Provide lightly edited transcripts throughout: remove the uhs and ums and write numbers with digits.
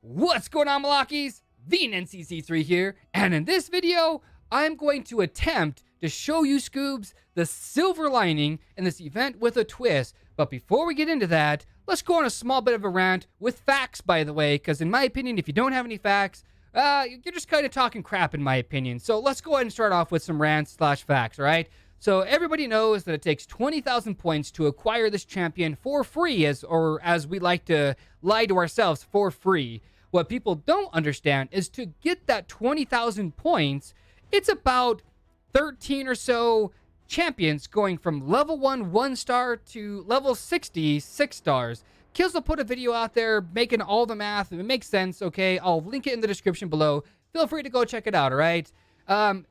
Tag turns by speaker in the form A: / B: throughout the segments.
A: What's going on, Malakis? The NCC3 here, and in this video, I'm going to attempt to show you, Scoobs, the silver lining in this event with a twist. But before we get into that, let's go on a small bit of a rant with facts, by the way, because in my opinion, if you don't have any facts, you're just kind of talking crap, in my opinion. So let's go ahead and start off with some rants/facts, all right? So everybody knows that it takes 20,000 points to acquire this champion for free, as we like to lie to ourselves, for free. What people don't understand is to get that 20,000 points, it's about 13 or so champions going from level 1 star to level 60 6 stars. Kills will put a video out there making all the math. If it makes sense, okay? I'll link it in the description below. Feel free to go check it out, all right?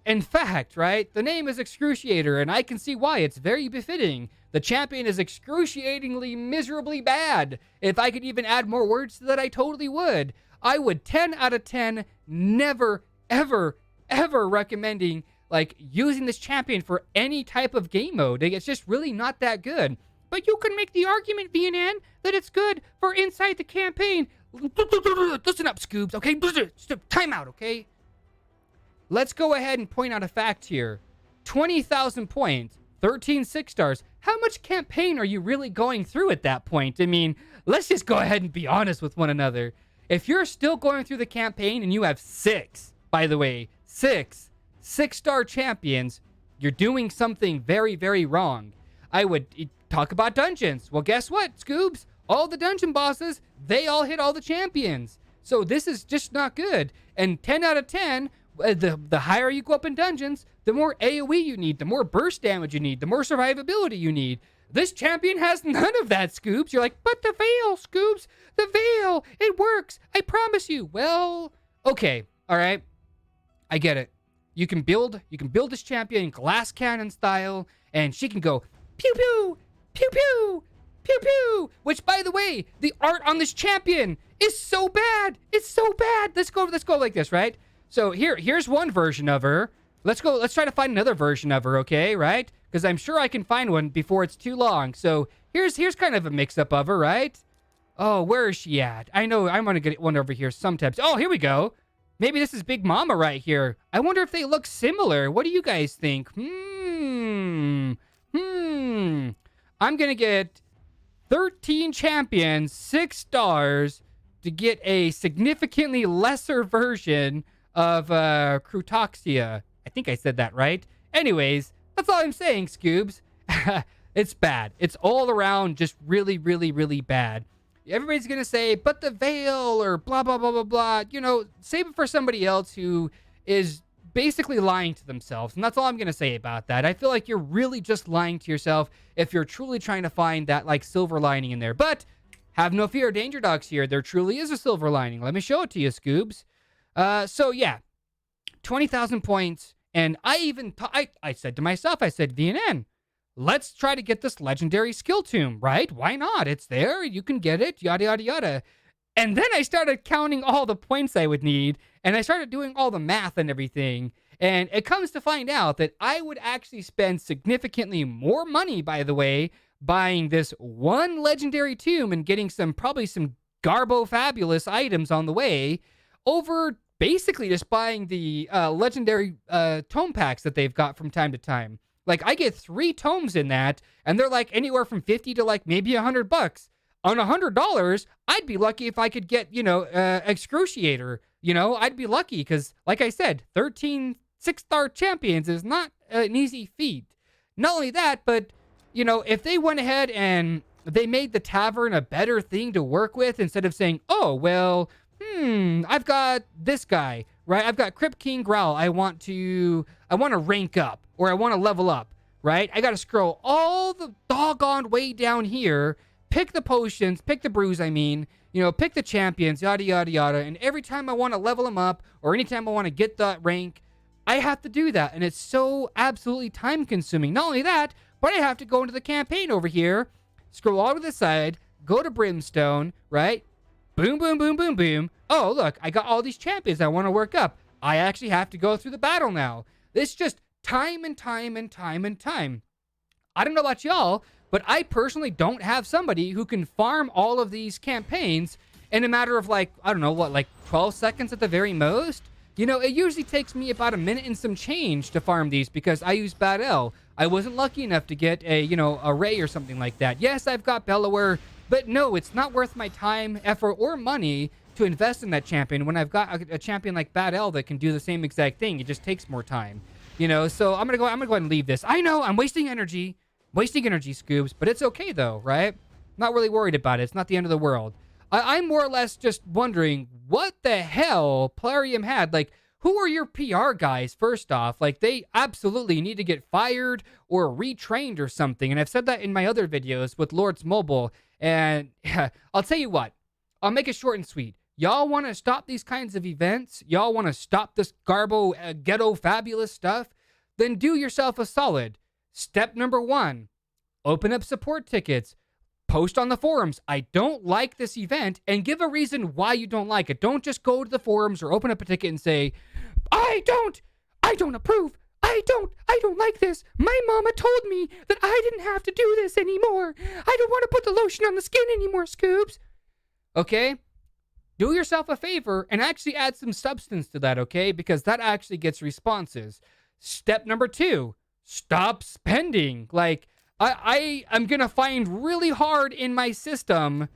A: In fact, right, the name is Excruciator, and I can see why. It's very befitting. The champion is excruciatingly miserably bad. If I could even add more words to that, I totally would. I would 10 out of 10 never, ever, ever recommending, like, using this champion for any type of game mode. It's just really not that good. But you can make the argument, VNN, that it's good for inside the campaign. Listen up, Scoobs, okay? Time out, okay? Let's go ahead and point out a fact here. 20,000 points, 13 6 stars. How much campaign are you really going through at that point? I mean, let's just go ahead and be honest with one another. If you're still going through the campaign and you have 6, by the way, 6 6-star champions, you're doing something very, very wrong. I would talk about dungeons. Well, guess what, Scoobs? All the dungeon bosses, they all hit all the champions. So this is just not good. And 10 out of 10... The higher you go up in dungeons, the more AoE you need, the more burst damage you need, the more survivability you need. This champion has none of that, Scoobs. You're like, but the veil, Scoobs, the veil, it works. I promise you. Well, okay, all right. I get it. You can build this champion glass cannon style, and she can go pew pew, pew pew, pew pew. Which, by the way, the art on this champion is so bad. It's so bad. Let's go like this, right? So here's one version of her. Let's try to find another version of her, okay, right? Because I'm sure I can find one before it's too long. So here's kind of a mix-up of her, right? Oh, where is she at? I know I'm gonna get one over here sometimes. Oh, here we go. Maybe this is Big Mama right here. I wonder if they look similar. What do you guys think? I'm gonna get 13 champions, 6 stars, to get a significantly lesser version of Crutoxia. I think I said that right. Anyways, that's all I'm saying, Scoobs. It's bad. It's all around just really, really, really bad. Everybody's going to say, but the veil or blah, blah, blah, blah, blah. You know, save it for somebody else who is basically lying to themselves. And that's all I'm going to say about that. I feel like you're really just lying to yourself if you're truly trying to find that, like, silver lining in there. But have no fear, Danger Dogs here. There truly is a silver lining. Let me show it to you, Scoobs. So yeah, 20,000 points, and I said to myself, I said, VNN, let's try to get this legendary skill tomb, right? Why not? It's there, you can get it, yada, yada, yada. And then I started counting all the points I would need, and I started doing all the math and everything, and it comes to find out that I would actually spend significantly more money, by the way, buying this one legendary tomb and getting probably some garbo fabulous items on the way, over basically just buying the legendary tome packs that they've got from time to time. Like, I get 3 tomes in that, and they're like anywhere from 50 to like maybe $100. On $100, I'd be lucky if I could get, Excruciator. I'd be lucky because, like I said, 13 6-star champions is not an easy feat. Not only that, but, if they went ahead and they made the tavern a better thing to work with instead of saying, oh, well, I've got this guy, right? I've got Crypt King Growl. I want to rank up, or I want to level up, right? I got to scroll all the doggone way down here, pick the potions, pick the brews, pick the champions, yada, yada, yada. And every time I want to level them up, or anytime I want to get that rank, I have to do that. And it's so absolutely time consuming. Not only that, but I have to go into the campaign over here, scroll all to the side, go to Brimstone, right? Boom, boom, boom, boom, boom. Oh, look, I got all these champions I want to work up. I actually have to go through the battle now. It's just time and time and time and time. I don't know about y'all, but I personally don't have somebody who can farm all of these campaigns in a matter of like, I don't know, what, like 12 seconds at the very most? You know, it usually takes me about a minute and some change to farm these because I use Bad L. I wasn't lucky enough to get a, you know, a Ray or something like that. Yes, I've got Bellower, but no, it's not worth my time, effort, or money to invest in that champion when I've got a champion like Bad L that can do the same exact thing. It just takes more time, you know. So I'm gonna go ahead and leave this. I know I'm wasting energy, Scoobs, but it's okay though, right? Not really worried about it. It's not the end of the world. I'm more or less just wondering what the hell Plarium had. Like, who are your PR guys, first off? Like, they absolutely need to get fired or retrained or something. And I've said that in my other videos with Lords Mobile. And I'll tell you what, I'll make it short and sweet. Y'all want to stop these kinds of events? Y'all want to stop this Garbo ghetto fabulous stuff? Then do yourself a solid. Step number 1, open up support tickets. Post on the forums, I don't like this event, and give a reason why you don't like it. Don't just go to the forums or open up a ticket and say, I don't approve. I don't like this. My mama told me that I didn't have to do this anymore. I don't want to put the lotion on the skin anymore, Scoobs. Okay? Do yourself a favor and actually add some substance to that, okay? Because that actually gets responses. Step number 2, stop spending. Like, I am going to find really hard in my system,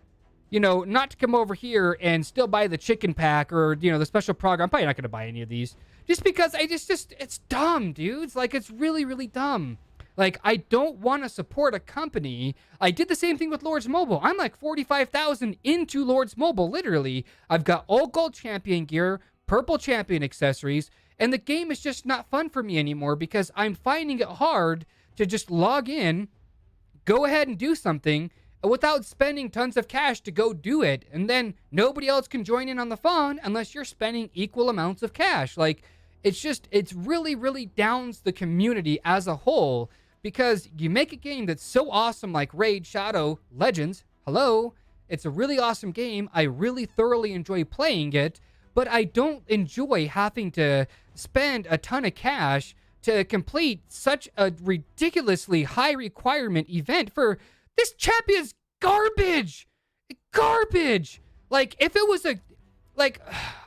A: you know, not to come over here and still buy the chicken pack or, you know, the special program. I'm probably not going to buy any of these just because it's dumb, dudes. Like, it's really, really dumb. Like, I don't want to support a company. I did the same thing with Lords Mobile. I'm like 45,000 into Lords Mobile, literally. I've got all gold champion gear, purple champion accessories, and the game is just not fun for me anymore because I'm finding it hard to just log in, go ahead and do something without spending tons of cash to go do it. And then nobody else can join in on the fun unless you're spending equal amounts of cash. Like, it's really, really downs the community as a whole because you make a game that's so awesome like Raid Shadow Legends. Hello. It's a really awesome game. I really thoroughly enjoy playing it, but I don't enjoy having to spend a ton of cash to complete such a ridiculously high requirement event for this champion's garbage. Like, if it was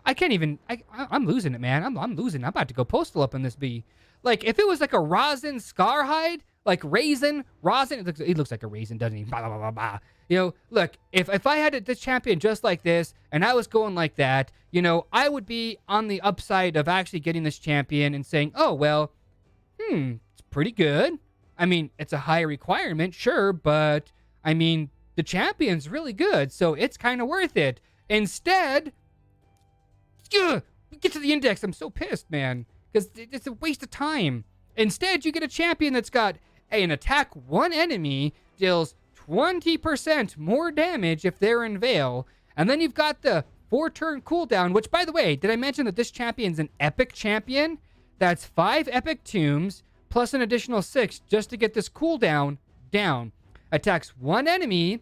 A: I can't even, I'm losing it, man. I'm losing. I'm about to go postal up on this bee. Like, if it was like a rosin Scarhide, like raisin, rosin, it looks like a raisin, doesn't he? Blah, blah, blah, blah. You know, look, if I had this champion just like this, and I was going like that, you know, I would be on the upside of actually getting this champion and saying, oh, well, it's pretty good. I mean, it's a high requirement, sure, but I mean, the champion's really good, so it's kind of worth it. Instead, get to the index. I'm so pissed, man, because it's a waste of time. Instead, you get a champion that's got an attack 1 enemy, deals 20% more damage if they're in Veil, and then you've got the 4-turn cooldown, which, by the way, did I mention that this champion's an epic champion? That's 5 epic tombs plus an additional 6 just to get this cooldown down. Attacks 1 enemy,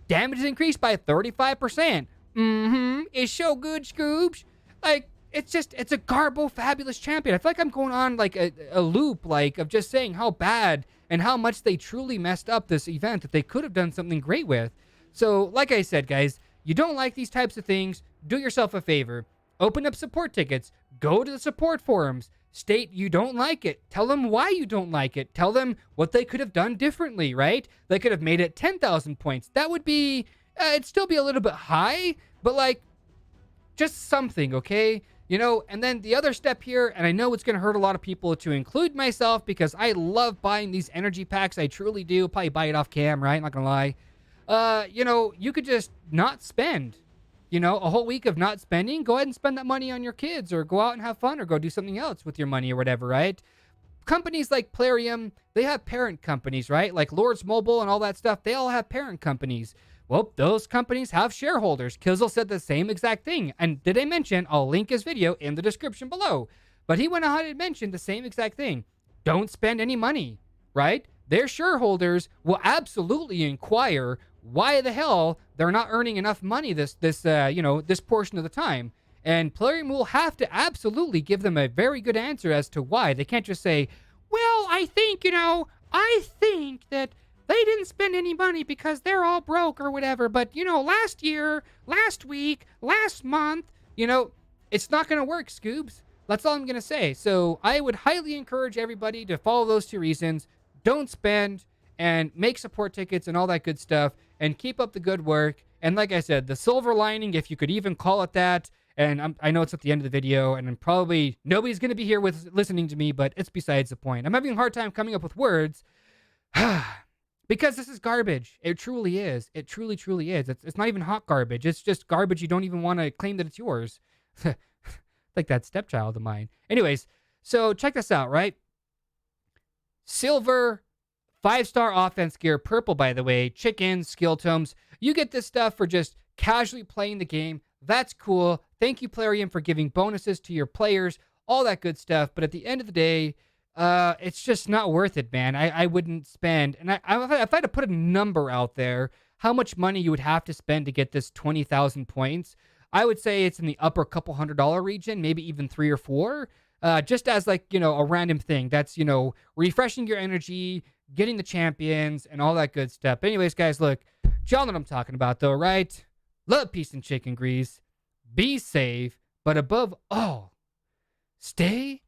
A: damage is increased by 35%. It's so good, Scoobs. Like, it's a Garbo fabulous champion. I feel like I'm going on like a loop, like, of just saying how bad and how much they truly messed up this event that they could have done something great with. So, like I said, guys, you don't like these types of things, do yourself a favor. Open up support tickets. Go to the support forums. State you don't like it. Tell them why you don't like it. Tell them what they could have done differently, right? They could have made it 10,000 points. That would be, it'd still be a little bit high, but like, just something, okay? You know, and then the other step here, and I know it's going to hurt a lot of people to include myself because I love buying these energy packs. I truly do. Probably buy it off cam, right? Not going to lie. You know, you could just not spend. You know, a whole week of not spending, go ahead and spend that money on your kids or go out and have fun or go do something else with your money or whatever, right? Companies like Plarium, they have parent companies, right? Like Lords Mobile and all that stuff, they all have parent companies. Well, those companies have shareholders. Kizzle said the same exact thing. And did I mention, I'll link his video in the description below. But he went ahead and mentioned the same exact thing. Don't spend any money, right? Their shareholders will absolutely inquire why the hell they're not earning enough money this portion of the time. And Plarium will have to absolutely give them a very good answer as to why. They can't just say, well, I think that they didn't spend any money because they're all broke or whatever. But, last year, last week, last month, it's not going to work, Scoobs. That's all I'm going to say. So I would highly encourage everybody to follow those 2 reasons. Don't spend and make support tickets and all that good stuff and keep up the good work. And like I said, the silver lining, if you could even call it that, and I know it's at the end of the video, and probably nobody's going to be here listening to me, but it's besides the point. I'm having a hard time coming up with words because this is garbage. It truly is. It truly, truly is. It's not even hot garbage. It's just garbage you don't even want to claim that it's yours. Like that stepchild of mine. Anyways, so check this out, right? Silver, 5-star offense gear, purple, by the way, chickens, skill tomes. You get this stuff for just casually playing the game. That's cool. Thank you, Plarium, for giving bonuses to your players, all that good stuff. But at the end of the day, it's just not worth it, man. I wouldn't spend, and if I had to put a number out there, how much money you would have to spend to get this 20,000 points, I would say it's in the upper couple $100 region, maybe even 3 or 4, just as like, a random thing. That's, refreshing your energy, getting the champions, and all that good stuff. But anyways, guys, look, y'all know what I'm talking about, though, right? Love, peace, and chicken grease. Be safe, but above all, stay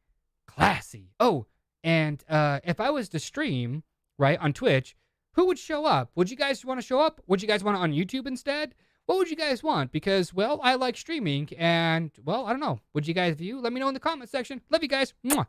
A: classy. Oh, and if I was to stream, right, on Twitch, who would show up? Would you guys want to show up? Would you guys want it on YouTube instead? What would you guys want? Because, well, I like streaming, and, well, I don't know. Would you guys view? Let me know in the comment section. Love you guys. Mwah.